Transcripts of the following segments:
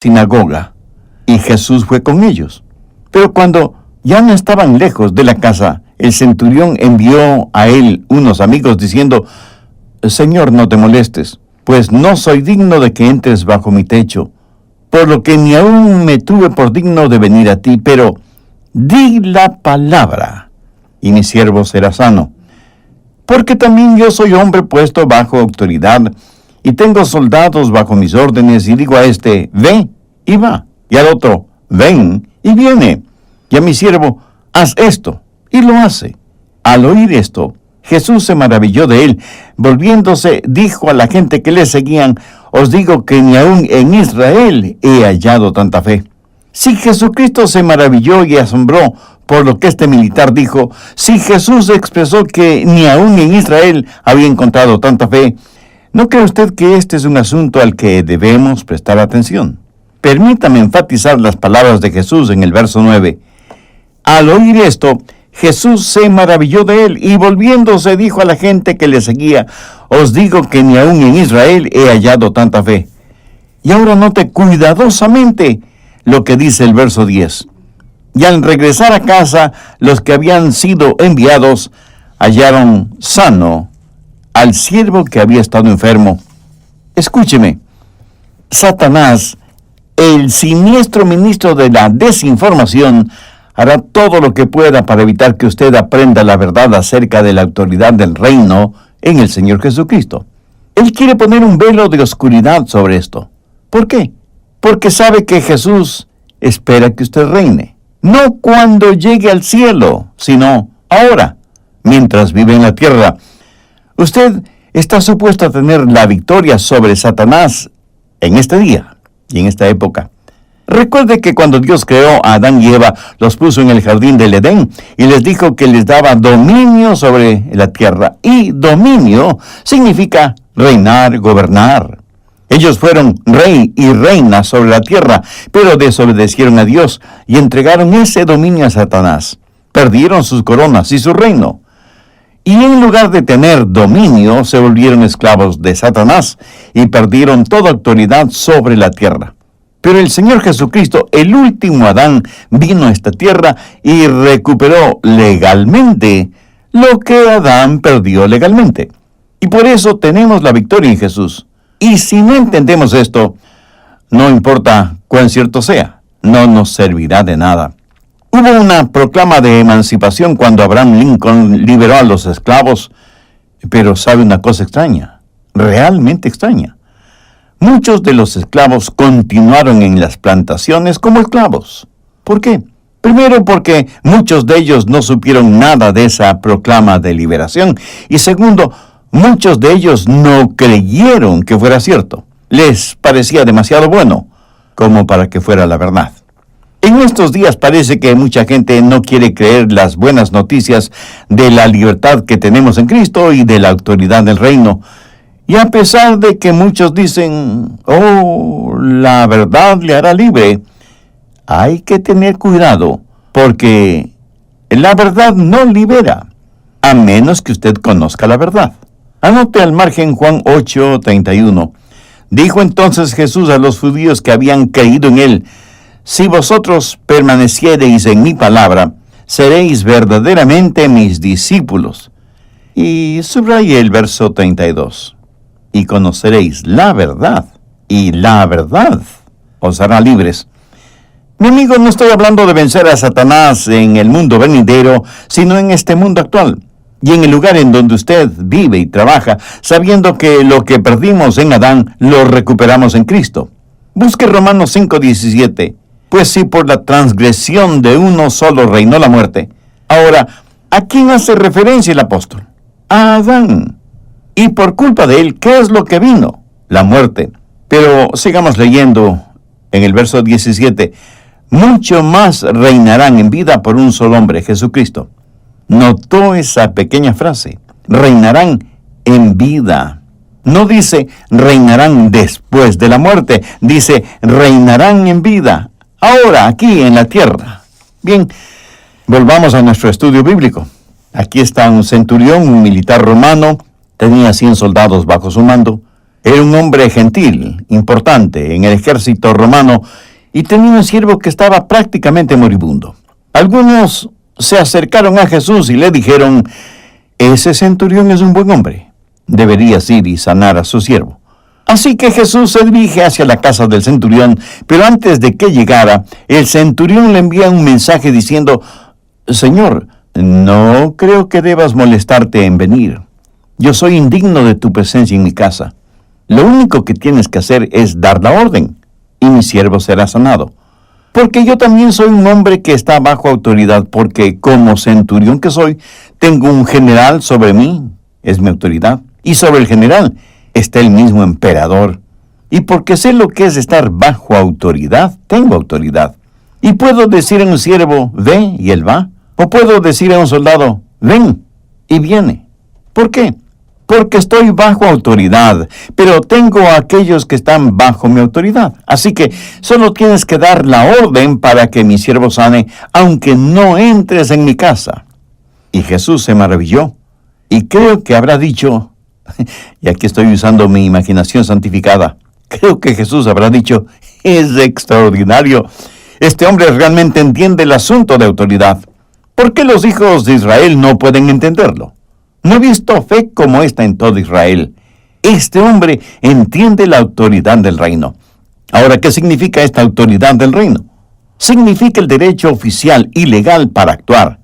sinagoga, y Jesús fue con ellos. Pero cuando ya no estaban lejos de la casa, el centurión envió a él unos amigos diciendo: Señor, no te molestes, pues no soy digno de que entres bajo mi techo, por lo que ni aún me tuve por digno de venir a ti, pero di la palabra, y mi siervo será sano. Porque también yo soy hombre puesto bajo autoridad, y tengo soldados bajo mis órdenes, y digo a este, ve, y va, y al otro, ven, y viene, y a mi siervo, haz esto, y lo hace. Al oír esto, Jesús se maravilló de él. Volviéndose, dijo a la gente que le seguían: os digo que ni aun en Israel he hallado tanta fe. Si Jesucristo se maravilló y asombró por lo que este militar dijo, si Jesús expresó que ni aun en Israel había encontrado tanta fe, ¿no cree usted que este es un asunto al que debemos prestar atención? Permítame enfatizar las palabras de Jesús en el verso 9. Al oír esto, Jesús se maravilló de él, y volviéndose dijo a la gente que le seguía: os digo que ni aun en Israel he hallado tanta fe. Y ahora note cuidadosamente lo que dice el verso 10. Y al regresar a casa, los que habían sido enviados hallaron sano al siervo que había estado enfermo. Escúcheme, Satanás, el siniestro ministro de la desinformación, hará todo lo que pueda para evitar que usted aprenda la verdad acerca de la autoridad del reino en el Señor Jesucristo. Él quiere poner un velo de oscuridad sobre esto. ¿Por qué? Porque sabe que Jesús espera que usted reine. No cuando llegue al cielo, sino ahora, mientras vive en la tierra. Usted está supuesto a tener la victoria sobre Satanás en este día y en esta época. Recuerde que cuando Dios creó a Adán y Eva, los puso en el jardín del Edén y les dijo que les daba dominio sobre la tierra. Y dominio significa reinar, gobernar. Ellos fueron rey y reina sobre la tierra, pero desobedecieron a Dios y entregaron ese dominio a Satanás. Perdieron sus coronas y su reino. Y en lugar de tener dominio, se volvieron esclavos de Satanás y perdieron toda autoridad sobre la tierra. Pero el Señor Jesucristo, el último Adán, vino a esta tierra y recuperó legalmente lo que Adán perdió legalmente. Y por eso tenemos la victoria en Jesús. Y si no entendemos esto, no importa cuán cierto sea, no nos servirá de nada. Hubo una proclama de emancipación cuando Abraham Lincoln liberó a los esclavos, pero sabe una cosa extraña, realmente extraña. Muchos de los esclavos continuaron en las plantaciones como esclavos. ¿Por qué? Primero, porque muchos de ellos no supieron nada de esa proclama de liberación. Y segundo, muchos de ellos no creyeron que fuera cierto. Les parecía demasiado bueno como para que fuera la verdad. En estos días parece que mucha gente no quiere creer las buenas noticias de la libertad que tenemos en Cristo y de la autoridad del reino. Y a pesar de que muchos dicen, oh, la verdad le hará libre, hay que tener cuidado, porque la verdad no libera, a menos que usted conozca la verdad. Anote al margen Juan 8:31. Dijo entonces Jesús a los judíos que habían creído en él: si vosotros permaneciereis en mi palabra, seréis verdaderamente mis discípulos. Y subrayé el verso 32. Y conoceréis la verdad, y la verdad os hará libres. Mi amigo, no estoy hablando de vencer a Satanás en el mundo venidero, sino en este mundo actual, y en el lugar en donde usted vive y trabaja, sabiendo que lo que perdimos en Adán, lo recuperamos en Cristo. Busque Romanos 5:17. Pues si por la transgresión de uno solo reinó la muerte. Ahora, ¿a quién hace referencia el apóstol? A Adán. Y por culpa de él, ¿qué es lo que vino? La muerte. Pero sigamos leyendo en el verso 17. Mucho más reinarán en vida por un solo hombre, Jesucristo. ¿Notó esa pequeña frase? Reinarán en vida. No dice reinarán después de la muerte. Dice reinarán en vida. Ahora, aquí en la tierra. Bien, volvamos a nuestro estudio bíblico. Aquí está un centurión, un militar romano. Tenía 100 soldados bajo su mando. Era un hombre gentil, importante en el ejército romano, y tenía un siervo que estaba prácticamente moribundo. Algunos se acercaron a Jesús y le dijeron: ese centurión es un buen hombre. Deberías ir y sanar a su siervo. Así que Jesús se dirige hacia la casa del centurión, pero antes de que llegara, el centurión le envía un mensaje diciendo: Señor, no creo que debas molestarte en venir. Yo soy indigno de tu presencia en mi casa. Lo único que tienes que hacer es dar la orden, y mi siervo será sanado. Porque yo también soy un hombre que está bajo autoridad, porque como centurión que soy, tengo un general sobre mí, es mi autoridad, y sobre el general está el mismo emperador. Y porque sé lo que es estar bajo autoridad, tengo autoridad. Y puedo decir a un siervo: ve, y él va. O puedo decir a un soldado: ven, y viene. ¿Por qué? Porque estoy bajo autoridad, pero tengo a aquellos que están bajo mi autoridad. Así que solo tienes que dar la orden para que mi siervo sane, aunque no entres en mi casa. Y Jesús se maravilló, y creo que habrá dicho, y aquí estoy usando mi imaginación santificada, creo que Jesús habrá dicho: es extraordinario. Este hombre realmente entiende el asunto de autoridad. ¿Por qué los hijos de Israel no pueden entenderlo? No he visto fe como esta en todo Israel. Este hombre entiende la autoridad del reino. Ahora, ¿qué significa esta autoridad del reino? Significa el derecho oficial y legal para actuar.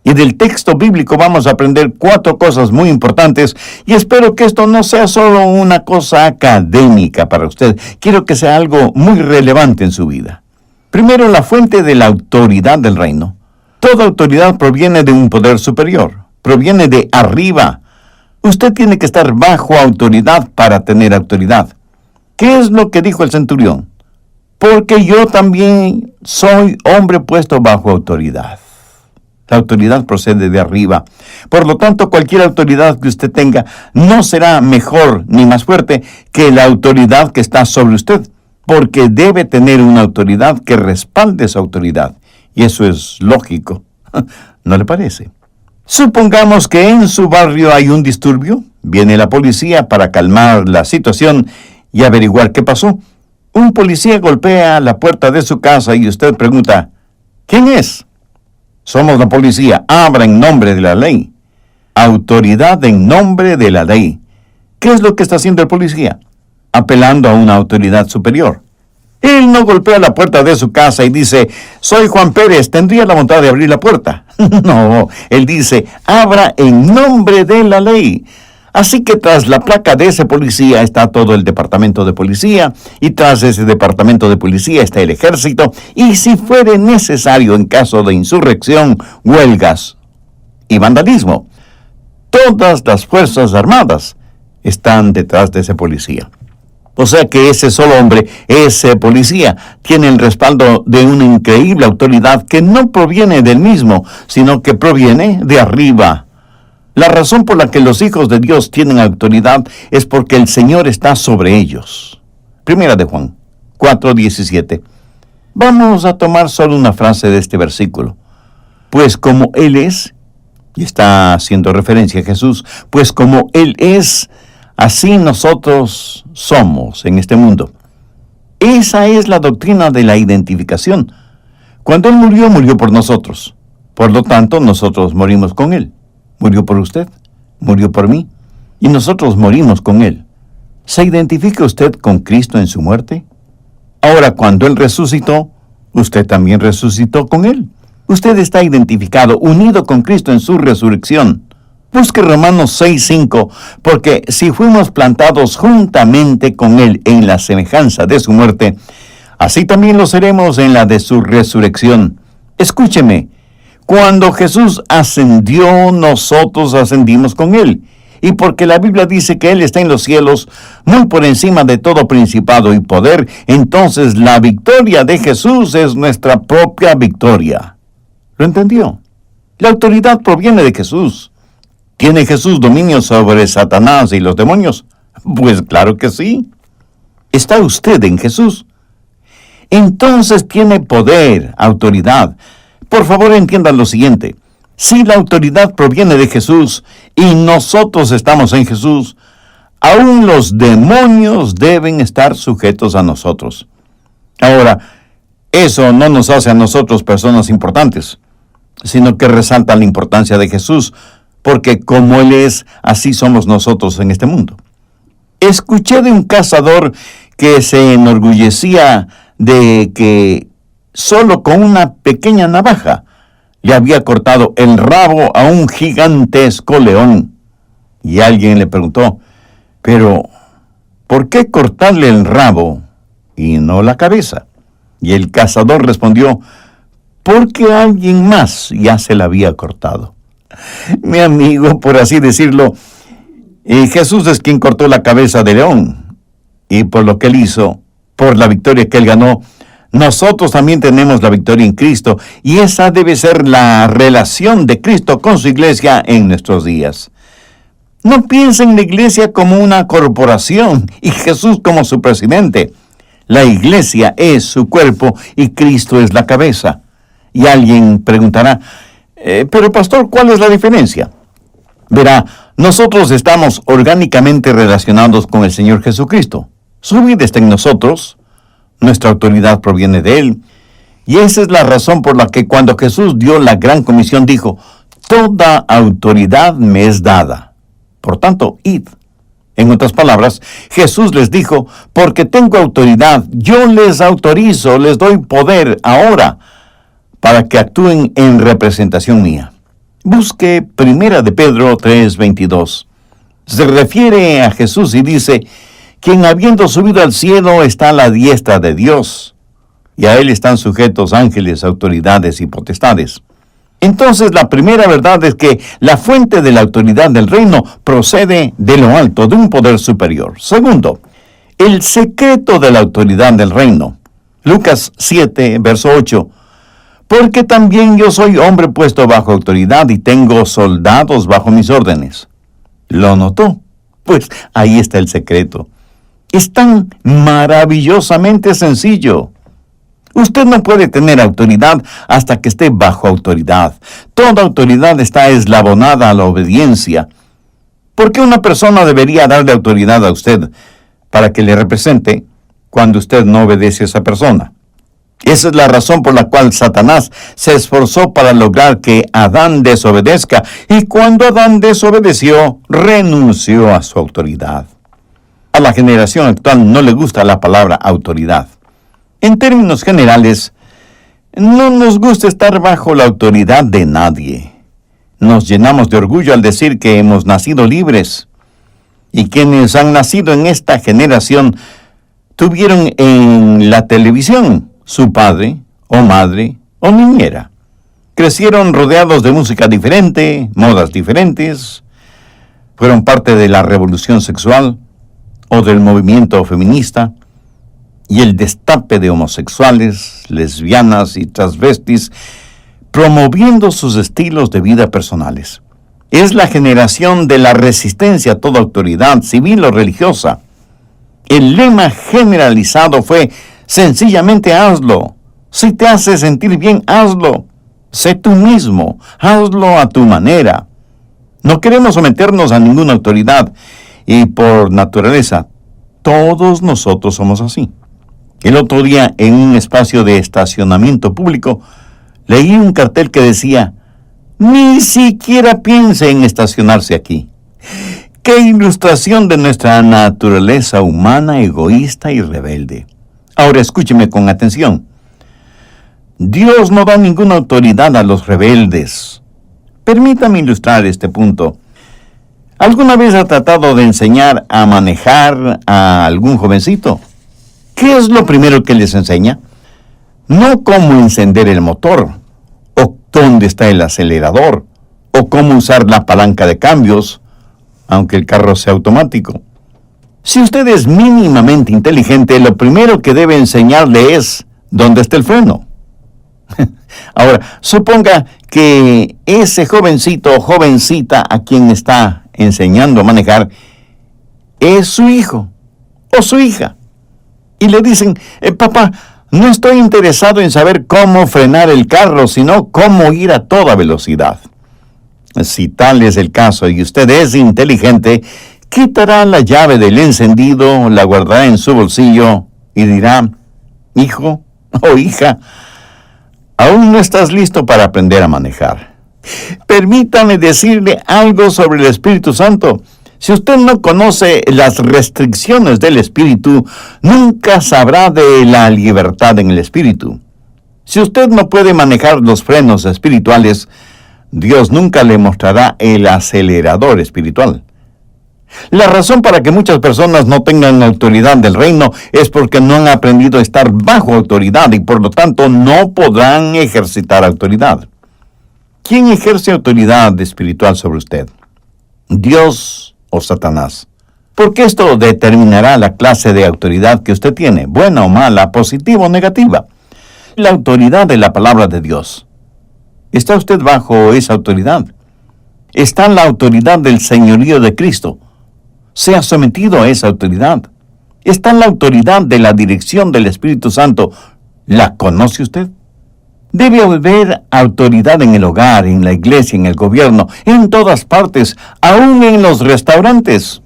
Y del texto bíblico vamos a aprender 4 cosas muy importantes, y espero que esto no sea solo una cosa académica para usted. Quiero que sea algo muy relevante en su vida. Primero, la fuente de la autoridad del reino. Toda autoridad proviene de un poder superior. Proviene de arriba. Usted tiene que estar bajo autoridad para tener autoridad. ¿Qué es lo que dijo el centurión? Porque yo también soy hombre puesto bajo autoridad. La autoridad procede de arriba. Por lo tanto, cualquier autoridad que usted tenga no será mejor ni más fuerte que la autoridad que está sobre usted, porque debe tener una autoridad que respalde su autoridad. Y eso es lógico. ¿No le parece? Supongamos que en su barrio hay un disturbio. Viene la policía para calmar la situación y averiguar qué pasó. Un policía golpea la puerta de su casa y usted pregunta: ¿quién es? Somos la policía. Abra en nombre de la ley. Autoridad en nombre de la ley. ¿Qué es lo que está haciendo el policía? Apelando a una autoridad superior. Él no golpea la puerta de su casa y dice: soy Juan Pérez, ¿tendría la bondad de abrir la puerta? No, él dice: abra en nombre de la ley. Así que tras la placa de ese policía está todo el departamento de policía, y tras ese departamento de policía está el ejército, y si fuere necesario en caso de insurrección, huelgas y vandalismo, todas las fuerzas armadas están detrás de ese policía. O sea que ese solo hombre, ese policía, tiene el respaldo de una increíble autoridad que no proviene del mismo, sino que proviene de arriba. La razón por la que los hijos de Dios tienen autoridad es porque el Señor está sobre ellos. Primera de Juan 4:17. Vamos a tomar solo una frase de este versículo. Pues como Él es, y está haciendo referencia a Jesús, pues como Él es, así nosotros somos en este mundo. Esa es la doctrina de la identificación. Cuando Él murió, murió por nosotros. Por lo tanto, nosotros morimos con Él. Murió por usted, murió por mí, y nosotros morimos con Él. ¿Se identifica usted con Cristo en su muerte? Ahora, cuando Él resucitó, usted también resucitó con Él. Usted está identificado, unido con Cristo en su resurrección. Busque Romanos 6:5, porque si fuimos plantados juntamente con Él en la semejanza de su muerte, así también lo seremos en la de su resurrección. Escúcheme, cuando Jesús ascendió, nosotros ascendimos con Él. Y porque la Biblia dice que Él está en los cielos, muy por encima de todo principado y poder, entonces la victoria de Jesús es nuestra propia victoria. ¿Lo entendió? La autoridad proviene de Jesús. ¿Tiene Jesús dominio sobre Satanás y los demonios? Pues claro que sí. ¿Está usted en Jesús? Entonces tiene poder, autoridad. Por favor, entiendan lo siguiente. Si la autoridad proviene de Jesús y nosotros estamos en Jesús, aún los demonios deben estar sujetos a nosotros. Ahora, eso no nos hace a nosotros personas importantes, sino que resalta la importancia de Jesús, porque como Él es, así somos nosotros en este mundo. Escuché de un cazador que se enorgullecía de que solo con una pequeña navaja le había cortado el rabo a un gigantesco león. Y alguien le preguntó, pero ¿por qué cortarle el rabo y no la cabeza? Y el cazador respondió, porque alguien más ya se la había cortado. Mi amigo, por así decirlo, Jesús es quien cortó la cabeza del león. Y por lo que Él hizo, por la victoria que Él ganó, nosotros también tenemos la victoria en Cristo. Y esa debe ser la relación de Cristo con su iglesia en nuestros días. No piensen en la iglesia como una corporación y Jesús como su presidente. La iglesia es su cuerpo y Cristo es la cabeza. Y alguien preguntará, pero pastor, ¿cuál es la diferencia? Verá, nosotros estamos orgánicamente relacionados con el Señor Jesucristo. Su vida está en nosotros, nuestra autoridad proviene de Él. Y esa es la razón por la que cuando Jesús dio la gran comisión dijo, toda autoridad me es dada. Por tanto, id. En otras palabras, Jesús les dijo, porque tengo autoridad, yo les autorizo, les doy poder ahora para que actúen en representación mía. Busque 1 de Pedro 3:22. Se refiere a Jesús y dice, quien habiendo subido al cielo está a la diestra de Dios, y a Él están sujetos ángeles, autoridades y potestades. Entonces, la primera verdad es que la fuente de la autoridad del reino procede de lo alto, de un poder superior. Segundo, el secreto de la autoridad del reino. Lucas 7, verso 8. Porque también yo soy hombre puesto bajo autoridad y tengo soldados bajo mis órdenes. ¿Lo notó? Pues ahí está el secreto. Es tan maravillosamente sencillo. Usted no puede tener autoridad hasta que esté bajo autoridad. Toda autoridad está eslabonada a la obediencia. ¿Por qué una persona debería darle autoridad a usted para que le represente cuando usted no obedece a esa persona? Esa es la razón por la cual Satanás se esforzó para lograr que Adán desobedezca, y cuando Adán desobedeció, renunció a su autoridad. A la generación actual no le gusta la palabra autoridad. En términos generales, no nos gusta estar bajo la autoridad de nadie. Nos llenamos de orgullo al decir que hemos nacido libres. Y quienes han nacido en esta generación tuvieron en la televisión su padre, o madre, o niñera. Crecieron rodeados de música diferente, modas diferentes. Fueron parte de la revolución sexual o del movimiento feminista. Y el destape de homosexuales, lesbianas y transvestis, promoviendo sus estilos de vida personales. Es la generación de la resistencia a toda autoridad, civil o religiosa. El lema generalizado fue, sencillamente hazlo. Si te hace sentir bien, hazlo. Sé tú mismo, hazlo a tu manera. No queremos someternos a ninguna autoridad, y por naturaleza, todos nosotros somos así. El otro día, en un espacio de estacionamiento público, leí un cartel que decía, ni siquiera piense en estacionarse aquí. ¡Qué ilustración de nuestra naturaleza humana, egoísta y rebelde! Ahora escúcheme con atención. Dios no da ninguna autoridad a los rebeldes. Permítame ilustrar este punto. ¿Alguna vez ha tratado de enseñar a manejar a algún jovencito? ¿Qué es lo primero que les enseña? No cómo encender el motor, o dónde está el acelerador, o cómo usar la palanca de cambios, aunque el carro sea automático. Si usted es mínimamente inteligente, lo primero que debe enseñarle es dónde está el freno. Ahora, suponga que ese jovencito o jovencita a quien está enseñando a manejar es su hijo o su hija. Y le dicen, papá, no estoy interesado en saber cómo frenar el carro, sino cómo ir a toda velocidad. Si tal es el caso y usted es inteligente, quitará la llave del encendido, la guardará en su bolsillo y dirá: hijo o hija, aún no estás listo para aprender a manejar. Permítame decirle algo sobre el Espíritu Santo. Si usted no conoce las restricciones del Espíritu, nunca sabrá de la libertad en el Espíritu. Si usted no puede manejar los frenos espirituales, Dios nunca le mostrará el acelerador espiritual. La razón para que muchas personas no tengan autoridad del reino es porque no han aprendido a estar bajo autoridad y por lo tanto no podrán ejercitar autoridad. ¿Quién ejerce autoridad espiritual sobre usted? ¿Dios o Satanás? Porque esto determinará la clase de autoridad que usted tiene, buena o mala, positiva o negativa. La autoridad de la palabra de Dios. ¿Está usted bajo esa autoridad? ¿Está la autoridad del señorío de Cristo? ¿Se ha sometido a esa autoridad? ¿Está la autoridad de la dirección del Espíritu Santo? ¿La conoce usted? Debe haber autoridad en el hogar, en la iglesia, en el gobierno, en todas partes, aún en los restaurantes.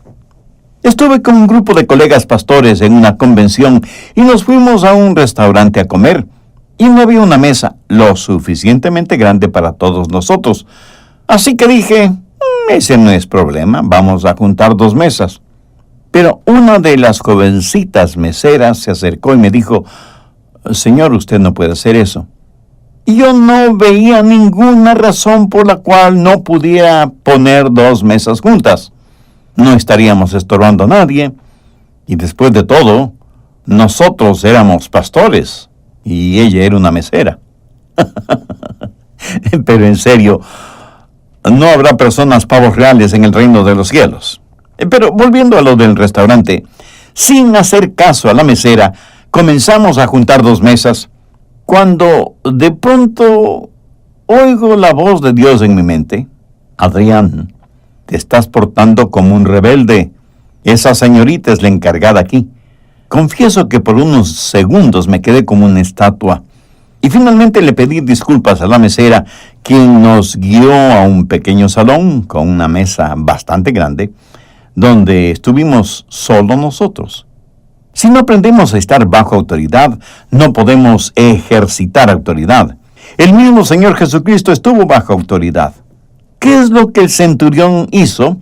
Estuve con un grupo de colegas pastores en una convención y nos fuimos a un restaurante a comer. Y no había una mesa lo suficientemente grande para todos nosotros. Así que dije: ese no es problema, vamos a juntar 2 mesas. Pero una de las jovencitas meseras se acercó y me dijo: señor, usted no puede hacer eso. Y yo no veía ninguna razón por la cual no pudiera poner 2 mesas juntas. No estaríamos estorbando a nadie. Y después de todo, nosotros éramos pastores y ella era una mesera. Pero en serio, no habrá personas pavos reales en el reino de los cielos. Pero volviendo a lo del restaurante, sin hacer caso a la mesera, comenzamos a juntar 2 mesas, cuando de pronto oigo la voz de Dios en mi mente: Adrián, te estás portando como un rebelde. Esa señorita es la encargada aquí. Confieso que por unos segundos me quedé como una estatua. Y finalmente le pedí disculpas a la mesera, quien nos guió a un pequeño salón con una mesa bastante grande, donde estuvimos solo nosotros. Si no aprendemos a estar bajo autoridad, no podemos ejercitar autoridad. El mismo Señor Jesucristo estuvo bajo autoridad. ¿Qué es lo que el centurión hizo?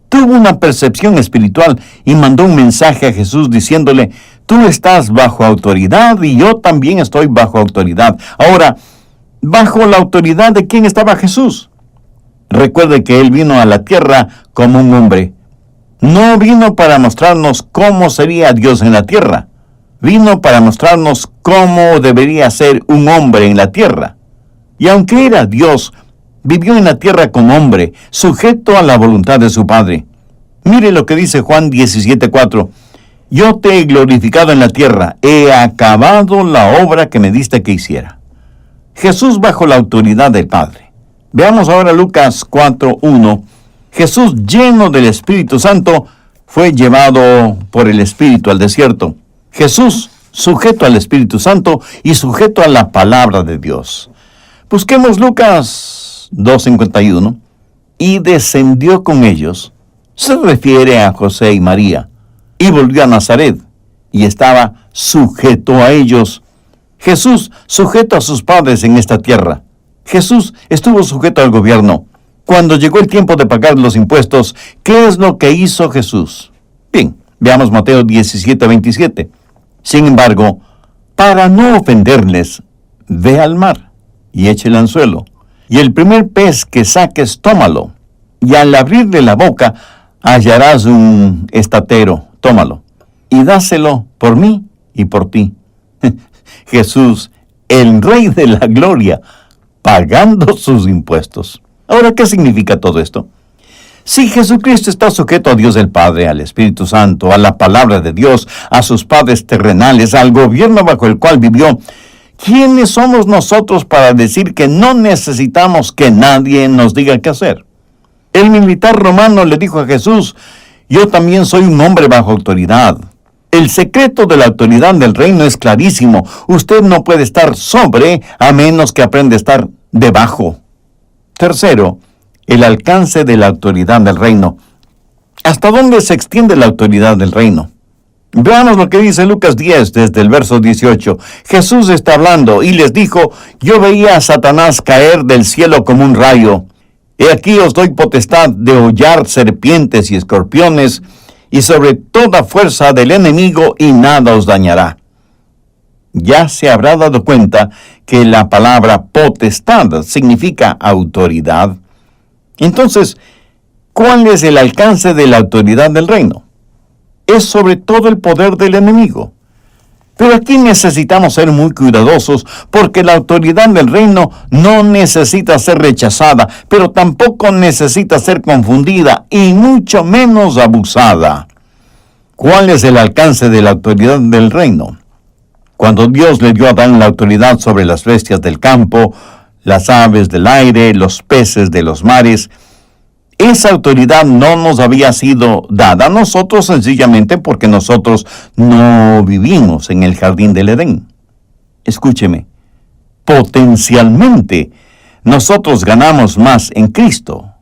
Tuvo una percepción espiritual y mandó un mensaje a Jesús diciéndole: tú estás bajo autoridad y yo también estoy bajo autoridad. Ahora, ¿bajo la autoridad de quién estaba Jesús? Recuerde que Él vino a la tierra como un hombre. No vino para mostrarnos cómo sería Dios en la tierra. Vino para mostrarnos cómo debería ser un hombre en la tierra. Y aunque era Dios, vivió en la tierra como hombre, sujeto a la voluntad de su Padre. Mire lo que dice Juan 17:4. Yo te he glorificado en la tierra, he acabado la obra que me diste que hiciera. Jesús bajo la autoridad del Padre. Veamos ahora Lucas 4:1. Jesús, lleno del Espíritu Santo, fue llevado por el Espíritu al desierto. Jesús, sujeto al Espíritu Santo y sujeto a la palabra de Dios. Busquemos Lucas 2:51. Y descendió con ellos. Se refiere a José y María. Y volvió a Nazaret, y estaba sujeto a ellos. Jesús, sujeto a sus padres en esta tierra. Jesús estuvo sujeto al gobierno. Cuando llegó el tiempo de pagar los impuestos, ¿qué es lo que hizo Jesús? Bien, veamos Mateo 17:27. Sin embargo, para no ofenderles, ve al mar y eche el anzuelo, y el primer pez que saques, tómalo, y al abrirle la boca, hallarás un estatero, tómalo, y dáselo por mí y por ti. Jesús, el Rey de la Gloria, pagando sus impuestos. Ahora, ¿qué significa todo esto? Si Jesucristo está sujeto a Dios el Padre, al Espíritu Santo, a la palabra de Dios, a sus padres terrenales, al gobierno bajo el cual vivió, ¿quiénes somos nosotros para decir que no necesitamos que nadie nos diga qué hacer? El militar romano le dijo a Jesús: yo también soy un hombre bajo autoridad. El secreto de la autoridad del reino es clarísimo. Usted no puede estar sobre a menos que aprenda a estar debajo. Tercero, el alcance de la autoridad del reino. ¿Hasta dónde se extiende la autoridad del reino? Veamos lo que dice Lucas 10 desde el verso 18. Jesús está hablando y les dijo: yo veía a Satanás caer del cielo como un rayo. He aquí os doy potestad de hollar serpientes y escorpiones, y sobre toda fuerza del enemigo, y nada os dañará. Ya se habrá dado cuenta que la palabra potestad significa autoridad. Entonces, ¿cuál es el alcance de la autoridad del reino? Es sobre todo el poder del enemigo. Pero aquí necesitamos ser muy cuidadosos, porque la autoridad del reino no necesita ser rechazada, pero tampoco necesita ser confundida y mucho menos abusada. ¿Cuál es el alcance de la autoridad del reino? Cuando Dios le dio a Adán la autoridad sobre las bestias del campo, las aves del aire, los peces de los mares, esa autoridad no nos había sido dada a nosotros sencillamente porque nosotros no vivimos en el jardín del Edén. Escúcheme, potencialmente nosotros ganamos más en Cristo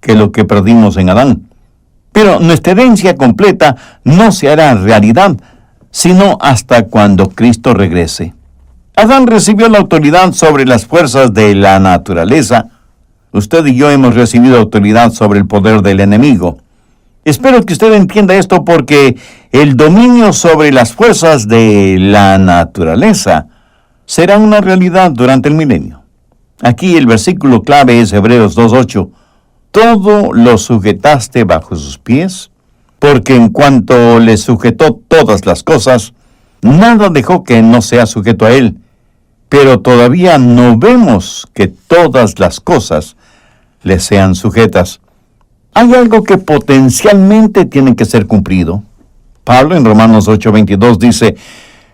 que lo que perdimos en Adán. Pero nuestra herencia completa no se hará realidad sino hasta cuando Cristo regrese. Adán recibió la autoridad sobre las fuerzas de la naturaleza. Usted y yo hemos recibido autoridad sobre el poder del enemigo. Espero que usted entienda esto, porque el dominio sobre las fuerzas de la naturaleza será una realidad durante el milenio. Aquí el versículo clave es Hebreos 2:8. Todo lo sujetaste bajo sus pies, porque en cuanto le sujetó todas las cosas, nada dejó que no sea sujeto a él. Pero todavía no vemos que todas las cosas le sean sujetas. Hay algo que potencialmente tiene que ser cumplido. Pablo en Romanos 8:22 dice: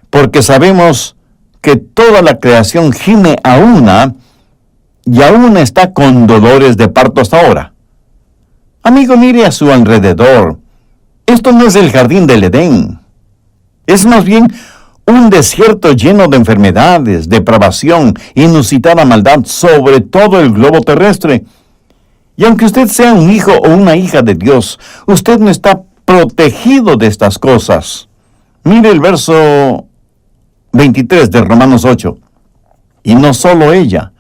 porque sabemos que toda la creación gime a una, y aún está con dolores de parto hasta ahora. Amigo, mire a su alrededor. Esto no es el jardín del Edén. Es más bien un desierto lleno de enfermedades, depravación, inusitada maldad sobre todo el globo terrestre. Y aunque usted sea un hijo o una hija de Dios, usted no está protegido de estas cosas. Mire el verso 23 de Romanos 8. Y no solo ella,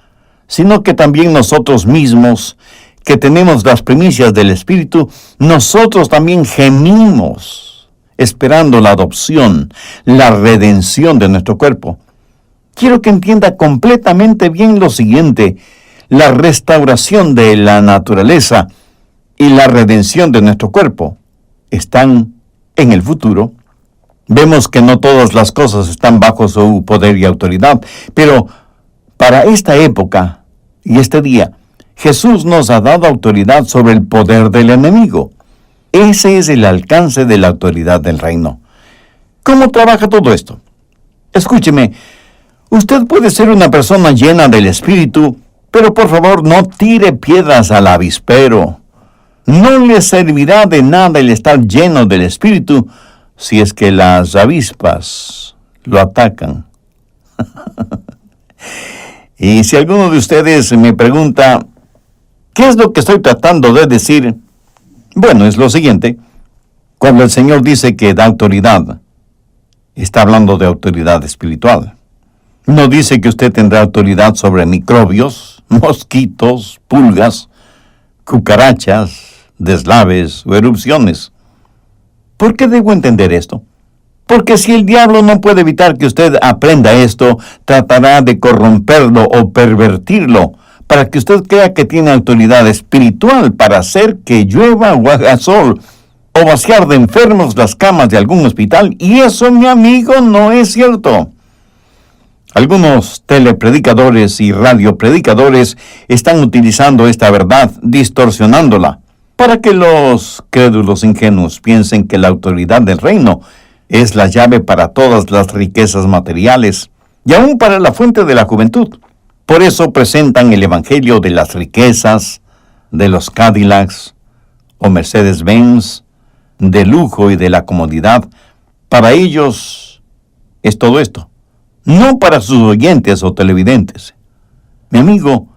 sino que también nosotros mismos, que tenemos las primicias del Espíritu, nosotros también gemimos, esperando la adopción, la redención de nuestro cuerpo. Quiero que entienda completamente bien lo siguiente: la restauración de la naturaleza y la redención de nuestro cuerpo están en el futuro. Vemos que no todas las cosas están bajo su poder y autoridad, pero para esta época y este día, Jesús nos ha dado autoridad sobre el poder del enemigo. Ese es el alcance de la autoridad del reino. ¿Cómo trabaja todo esto? Escúcheme, usted puede ser una persona llena del Espíritu, pero por favor no tire piedras al avispero. No le servirá de nada el estar lleno del Espíritu si es que las avispas lo atacan. Y si alguno de ustedes me pregunta, ¿qué es lo que estoy tratando de decir? Bueno, es lo siguiente: cuando el Señor dice que da autoridad, está hablando de autoridad espiritual. No dice que usted tendrá autoridad sobre microbios, mosquitos, pulgas, cucarachas, deslaves o erupciones. ¿Por qué debo entender esto? Porque si el diablo no puede evitar que usted aprenda esto, tratará de corromperlo o pervertirlo, para que usted crea que tiene autoridad espiritual para hacer que llueva o haga sol, o vaciar de enfermos las camas de algún hospital. Y eso, mi amigo, no es cierto. Algunos telepredicadores y radiopredicadores están utilizando esta verdad, distorsionándola, para que los crédulos ingenuos piensen que la autoridad del reino es la llave para todas las riquezas materiales, y aún para la fuente de la juventud. Por eso presentan el evangelio de las riquezas, de los Cadillacs o Mercedes-Benz, de lujo y de la comodidad. Para ellos es todo esto, no para sus oyentes o televidentes. Mi amigo,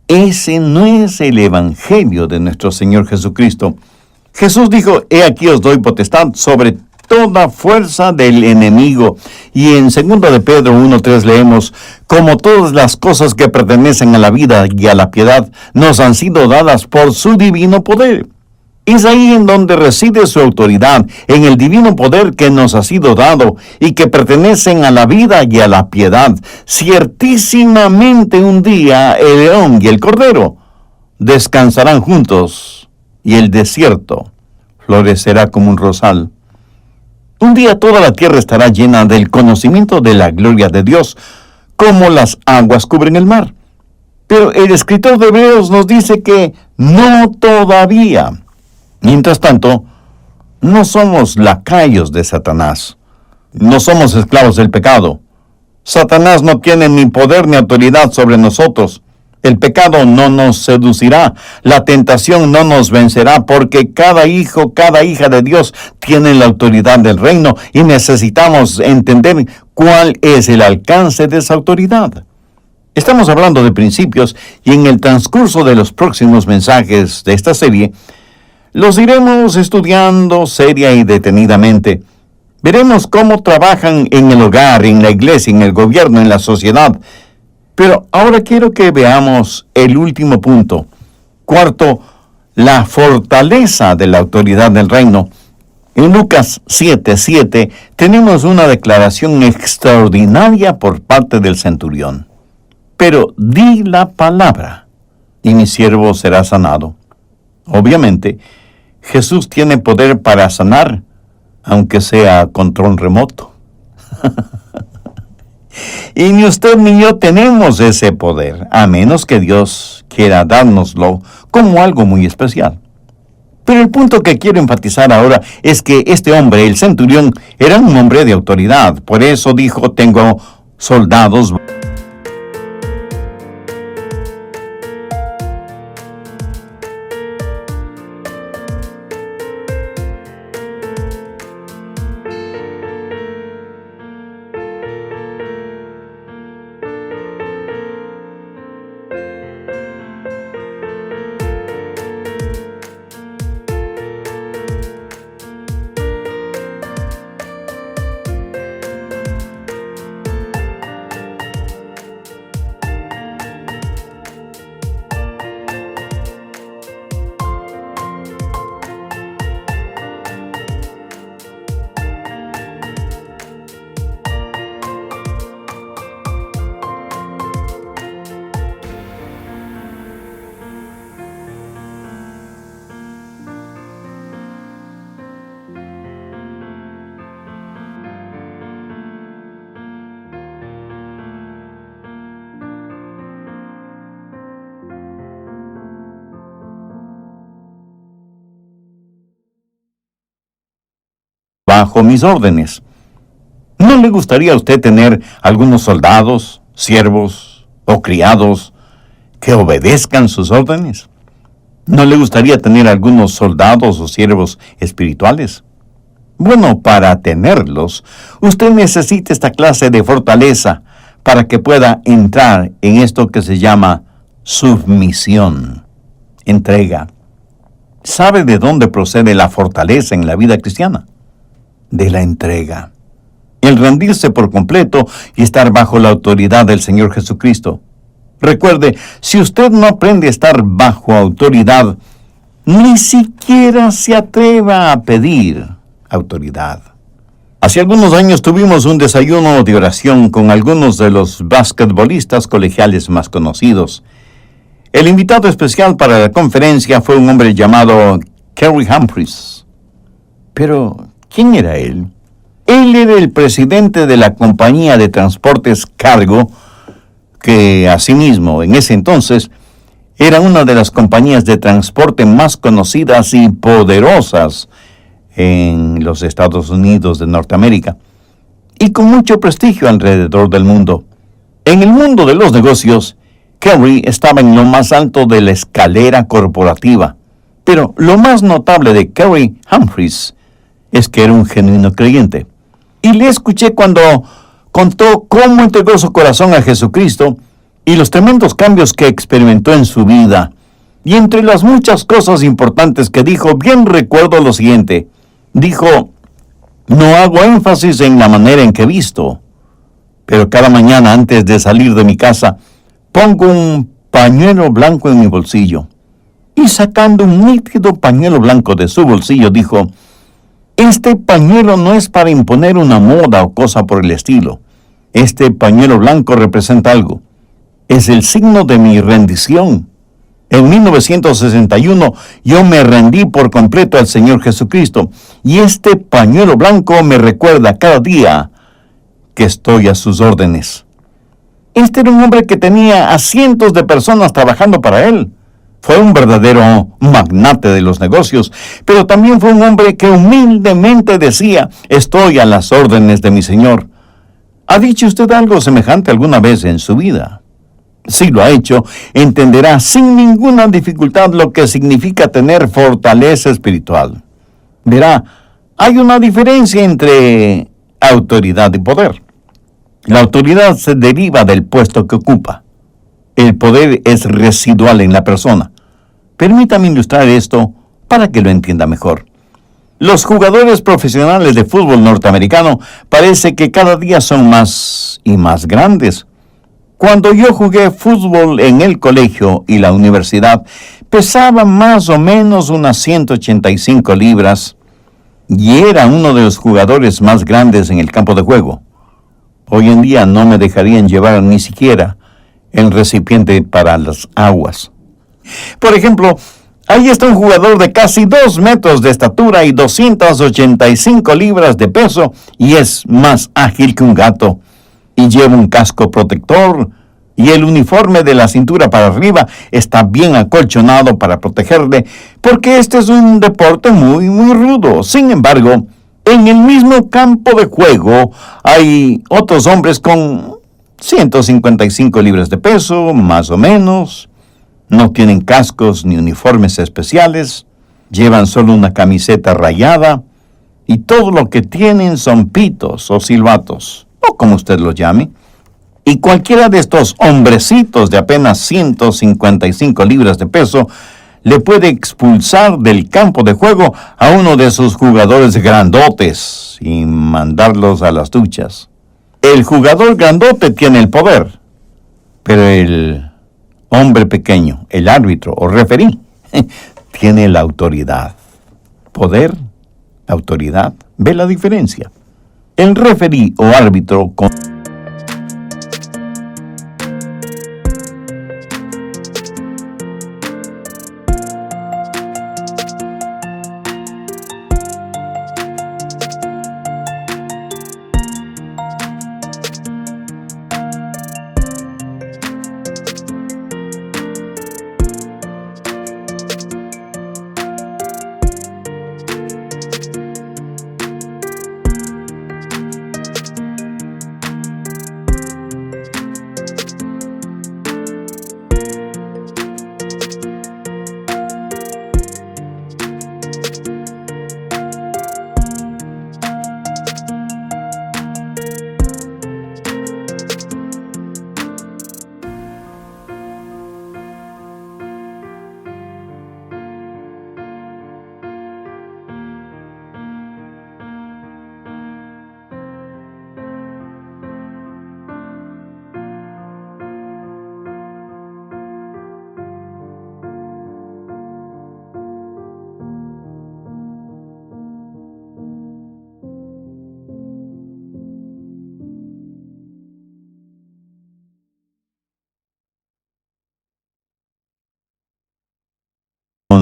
ese no es el evangelio de nuestro Señor Jesucristo. Jesús dijo, he aquí os doy potestad sobre toda fuerza del enemigo. Y en 2 de Pedro 1:3 leemos, como todas las cosas que pertenecen a la vida y a la piedad nos han sido dadas por su divino poder. Es ahí en donde reside su autoridad, en el divino poder que nos ha sido dado y que pertenecen a la vida y a la piedad. Ciertísimamente un día el león y el cordero descansarán juntos y el desierto florecerá como un rosal. Un día toda la tierra estará llena del conocimiento de la gloria de Dios, como las aguas cubren el mar. Pero el escritor de Hebreos nos dice que no todavía. Mientras tanto, no somos lacayos de Satanás. No somos esclavos del pecado. Satanás no tiene ni poder ni autoridad sobre nosotros. El pecado no nos seducirá. La tentación no nos vencerá, porque cada hijo, cada hija de Dios tiene la autoridad del reino y necesitamos entender cuál es el alcance de esa autoridad. Estamos hablando de principios y en el transcurso de los próximos mensajes de esta serie, los iremos estudiando seria y detenidamente. Veremos cómo trabajan en el hogar, en la iglesia, en el gobierno, en la sociedad. Pero ahora quiero que veamos el último punto. Cuarto, la fortaleza de la autoridad del reino. En Lucas 7:7 tenemos una declaración extraordinaria por parte del centurión. Pero di la palabra, y mi siervo será sanado. Obviamente, Jesús tiene poder para sanar, aunque sea a control remoto. Y ni usted ni yo tenemos ese poder, a menos que Dios quiera dárnoslo como algo muy especial. Pero el punto que quiero enfatizar ahora es que este hombre, el centurión, era un hombre de autoridad. Por eso dijo, tengo soldados. Bajo mis órdenes. ¿No le gustaría a usted tener algunos soldados, siervos o criados que obedezcan sus órdenes? ¿No le gustaría tener algunos soldados o siervos espirituales? Bueno, para tenerlos, usted necesita esta clase de fortaleza para que pueda entrar en esto que se llama submisión, entrega. ¿Sabe de dónde procede la fortaleza en la vida cristiana? De la entrega. El rendirse por completo y estar bajo la autoridad del Señor Jesucristo. Recuerde, si usted no aprende a estar bajo autoridad, ni siquiera se atreva a pedir autoridad. Hace algunos años tuvimos un desayuno de oración con algunos de los basquetbolistas colegiales más conocidos. El invitado especial para la conferencia fue un hombre llamado Kerry Humphreys. Pero, ¿quién era él? Él era el presidente de la compañía de transportes Cargo, que asimismo, en ese entonces, era una de las compañías de transporte más conocidas y poderosas en los Estados Unidos de Norteamérica, y con mucho prestigio alrededor del mundo. En el mundo de los negocios, Kerry estaba en lo más alto de la escalera corporativa, pero lo más notable de Kerry Humphreys es que era un genuino creyente. Y le escuché cuando contó cómo entregó su corazón a Jesucristo y los tremendos cambios que experimentó en su vida. Y entre las muchas cosas importantes que dijo, bien recuerdo lo siguiente. Dijo, no hago énfasis en la manera en que visto, pero cada mañana antes de salir de mi casa, pongo un pañuelo blanco en mi bolsillo. Y sacando un nítido pañuelo blanco de su bolsillo, dijo, este pañuelo no es para imponer una moda o cosa por el estilo. Este pañuelo blanco representa algo. Es el signo de mi rendición. En 1961 yo me rendí por completo al Señor Jesucristo, y este pañuelo blanco me recuerda cada día que estoy a sus órdenes. Este era un hombre que tenía a cientos de personas trabajando para él. Fue un verdadero magnate de los negocios, pero también fue un hombre que humildemente decía, estoy a las órdenes de mi Señor. ¿Ha dicho usted algo semejante alguna vez en su vida? Si lo ha hecho, entenderá sin ninguna dificultad lo que significa tener fortaleza espiritual. Verá, hay una diferencia entre autoridad y poder. La autoridad se deriva del puesto que ocupa. El poder es residual en la persona. Permítame ilustrar esto para que lo entienda mejor. Los jugadores profesionales de fútbol norteamericano parece que cada día son más y más grandes. Cuando yo jugué fútbol en el colegio y la universidad, pesaba más o menos unas 185 libras y era uno de los jugadores más grandes en el campo de juego. Hoy en día no me dejarían llevar ni siquiera el recipiente para las aguas. Por ejemplo, ahí está un jugador de casi 2 metros de estatura y 285 libras de peso y es más ágil que un gato. Y lleva un casco protector y el uniforme de la cintura para arriba está bien acolchonado para protegerle, porque este es un deporte muy rudo. Sin embargo, en el mismo campo de juego hay otros hombres con 155 libras de peso, más o menos. No tienen cascos ni uniformes especiales, llevan solo una camiseta rayada y todo lo que tienen son pitos o silbatos, o como usted los llame. Y cualquiera de estos hombrecitos de apenas 155 libras de peso le puede expulsar del campo de juego a uno de sus jugadores grandotes y mandarlos a las duchas. El jugador grandote tiene el poder, pero el hombre pequeño, el árbitro o referí, tiene la autoridad. Poder, autoridad, ¿ve la diferencia? El referí o árbitro con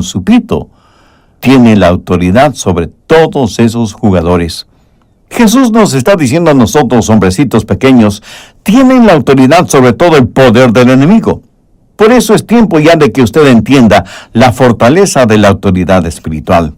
su pito tiene la autoridad sobre todos esos jugadores. Jesús nos está diciendo a nosotros, hombrecitos pequeños, tienen la autoridad sobre todo el poder del enemigo. Por eso es tiempo ya de que usted entienda la fortaleza de la autoridad espiritual.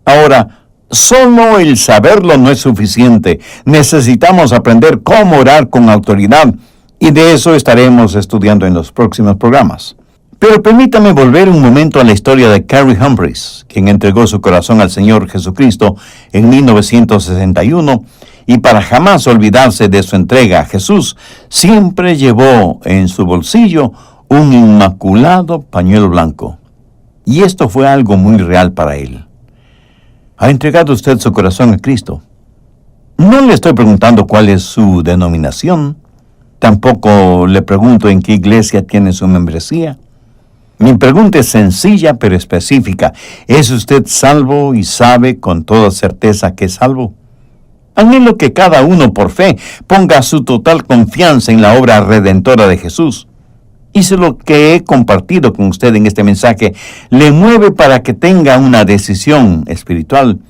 Ahora, solo el saberlo no es suficiente. Necesitamos aprender cómo orar con autoridad, y de eso estaremos estudiando en los próximos programas. Pero permítame volver un momento a la historia de Carrie Humphreys, quien entregó su corazón al Señor Jesucristo en 1961, y para jamás olvidarse de su entrega a Jesús, siempre llevó en su bolsillo un inmaculado pañuelo blanco. Y esto fue algo muy real para él. ¿Ha entregado usted su corazón a Cristo? No le estoy preguntando cuál es su denominación. Tampoco le pregunto en qué iglesia tiene su membresía. Mi pregunta es sencilla pero específica. ¿Es usted salvo y sabe con toda certeza que es salvo? Anhelo que cada uno por fe ponga su total confianza en la obra redentora de Jesús. Y si lo que he compartido con usted en este mensaje le mueve para que tenga una decisión espiritual,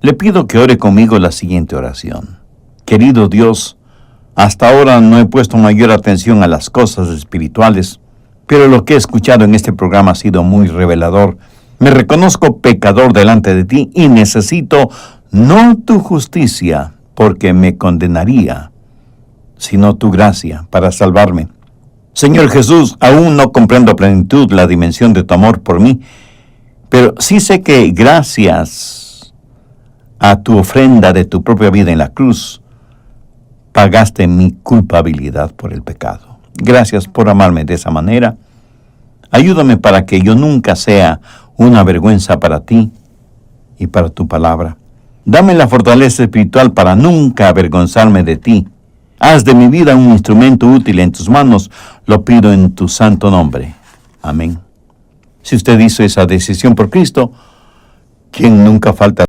le pido que ore conmigo la siguiente oración. Querido Dios, hasta ahora no he puesto mayor atención a las cosas espirituales, pero lo que he escuchado en este programa ha sido muy revelador. Me reconozco pecador delante de ti y necesito no tu justicia, porque me condenaría, sino tu gracia para salvarme. Señor Jesús, aún no comprendo a plenitud la dimensión de tu amor por mí, pero sí sé que gracias a tu ofrenda de tu propia vida en la cruz, pagaste mi culpabilidad por el pecado. Gracias por amarme de esa manera. Ayúdame para que yo nunca sea una vergüenza para ti y para tu palabra. Dame la fortaleza espiritual para nunca avergonzarme de ti. Haz de mi vida un instrumento útil en tus manos. Lo pido en tu santo nombre. Amén. Si usted hizo esa decisión por Cristo, quien nunca falta